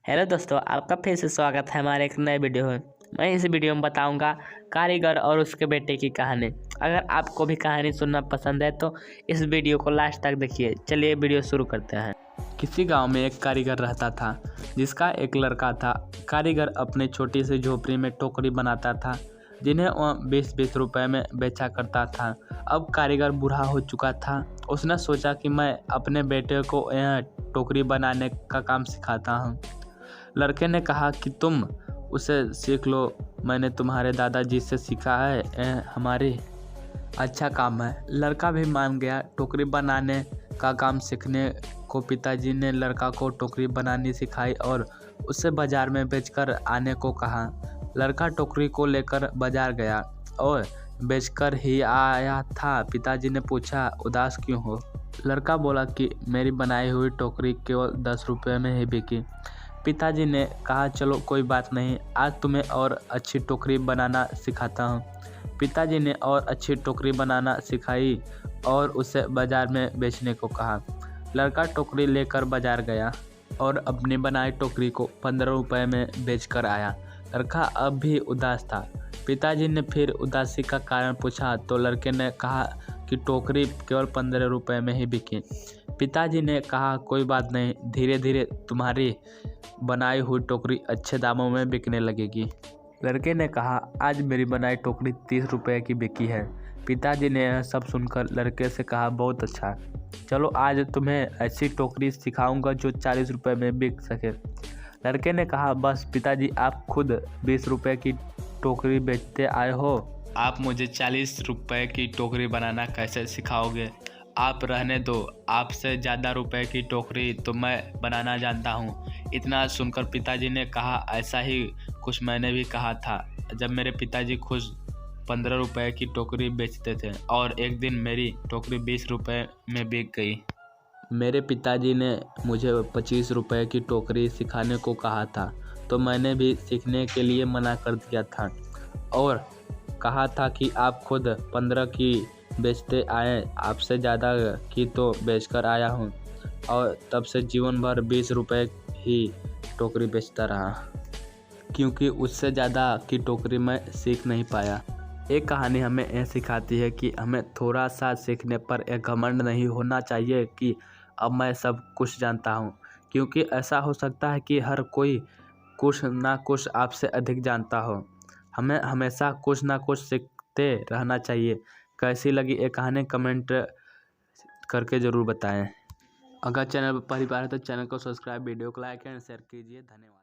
Hello दोस्तों, आपका फिर से स्वागत है हमारे एक नए वीडियो में। मैं इस वीडियो में बताऊंगा कारीगर और उसके बेटे की कहानी। अगर आपको भी कहानी सुनना पसंद है तो इस वीडियो को लास्ट तक देखिए। चलिए वीडियो शुरू करते हैं। किसी गांव में एक कारीगर रहता था जिसका एक लड़का था। कारीगर अपने छोटी सी झोपड़ी में टोकरी बनाता था जिन्हें वह 20-20 रुपए में बेचा करता था। अब कारीगर बूढ़ा हो चुका था। उसने सोचा कि मैं अपने बेटे को यह टोकरी बनाने का काम सिखाता हूँ। लड़के ने कहा कि तुम उसे सीख लो, मैंने तुम्हारे दादाजी से सीखा है, हमारी अच्छा काम है। लड़का भी मान गया। टोकरी बनाने का काम सीखने को पिताजी ने लड़का को टोकरी बनानी सिखाई और उसे बाजार में बेचकर आने को कहा। लड़का टोकरी को लेकर बाजार गया और बेचकर ही आया था। पिताजी ने पूछा, उदास क्यों हो? लड़का बोला कि मेरी बनाई हुई टोकरी केवल 10 रुपये में ही बिकी। पिताजी ने कहा, चलो कोई बात नहीं, आज तुम्हें और अच्छी टोकरी बनाना सिखाता हूँ। पिताजी ने और अच्छी टोकरी बनाना सिखाई और उसे बाजार में बेचने को कहा। लड़का टोकरी लेकर बाजार गया और अपनी बनाई टोकरी को 15 रुपये में बेचकर आया। लड़का अब भी उदास था। पिताजी ने फिर उदासी का कारण पूछा तो लड़के ने कहा कि टोकरी केवल 15 रुपये में ही बिकी। पिताजी ने कहा, कोई बात नहीं, धीरे धीरे तुम्हारी बनाई हुई टोकरी अच्छे दामों में बिकने लगेगी। लड़के ने कहा, आज मेरी बनाई टोकरी 30 रुपये की बिकी है। पिताजी ने यह सब सुनकर लड़के से कहा, बहुत अच्छा, चलो आज तुम्हें ऐसी टोकरी सिखाऊंगा जो 40 रुपये में बिक सके। लड़के ने कहा, बस पिताजी, आप खुद 20 रुपये की टोकरी बेचते आए हो, आप मुझे 40 रुपये की टोकरी बनाना कैसे सिखाओगे? आप रहने दो, आपसे ज़्यादा रुपए की टोकरी तो मैं बनाना जानता हूँ। इतना सुनकर पिताजी ने कहा, ऐसा ही कुछ मैंने भी कहा था जब मेरे पिताजी खुद 15 रुपये की टोकरी बेचते थे और एक दिन मेरी टोकरी 20 रुपये में बिक गई। मेरे पिताजी ने मुझे 25 रुपये की टोकरी सिखाने को कहा था तो मैंने भी सीखने के लिए मना कर दिया था और कहा था कि आप खुद 15 की बेचते आए, आपसे ज़्यादा की तो बेचकर आया हूँ। और तब से जीवन भर 20 रुपये ही टोकरी बेचता रहा क्योंकि उससे ज़्यादा की टोकरी मैं सीख नहीं पाया। एक कहानी हमें यह सिखाती है कि हमें थोड़ा सा सीखने पर एक घमंड नहीं होना चाहिए कि अब मैं सब कुछ जानता हूँ, क्योंकि ऐसा हो सकता है कि हर कोई कुछ ना कुछ आपसे अधिक जानता हो। हमें हमेशा कुछ ना कुछ सीखते रहना चाहिए। कैसी लगी ये कहानी कमेंट करके ज़रूर बताएं। अगर चैनल पर पहली बार है तो चैनल को सब्सक्राइब, वीडियो को लाइक एंड शेयर कीजिए। धन्यवाद।